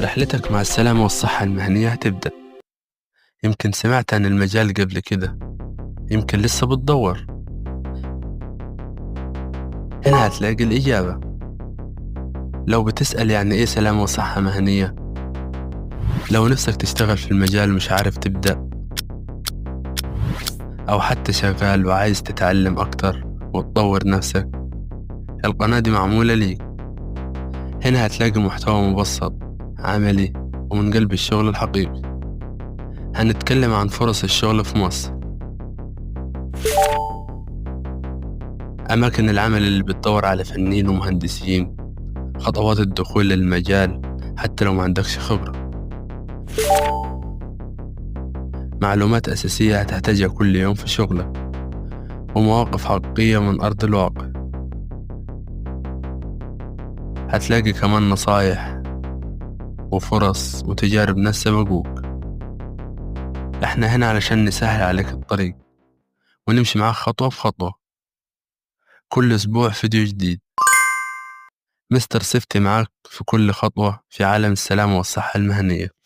رحلتك مع السلامة والصحة المهنية هتبدأ. يمكن سمعت عن المجال قبل كده، يمكن لسه بتدور. هنا هتلاقي الإجابة. لو بتسأل يعني إيه سلامة وصحة مهنية، لو نفسك تشتغل في المجال مش عارف تبدأ، أو حتى شغال وعايز تتعلم أكتر وتطور نفسك، القناة دي معمولة ليك. هنا هتلاقي محتوى مبسط، عملي، ومن قلب الشغل الحقيقي. هنتكلم عن فرص الشغل في مصر، أماكن العمل اللي بتدور على فنيين ومهندسين، خطوات الدخول للمجال حتى لو ما عندكش خبرة، معلومات أساسية هتحتاجها كل يوم في شغلك، ومواقف حقيقية من أرض الواقع. هتلاقي كمان نصايح وفرص وتجارب ناس سبقوك. احنا هنا علشان نسهل عليك الطريق ونمشي معاك خطوة بخطوة. كل أسبوع فيديو جديد، مستر سيفتي معاك في كل خطوة في عالم السلامة والصحة المهنية.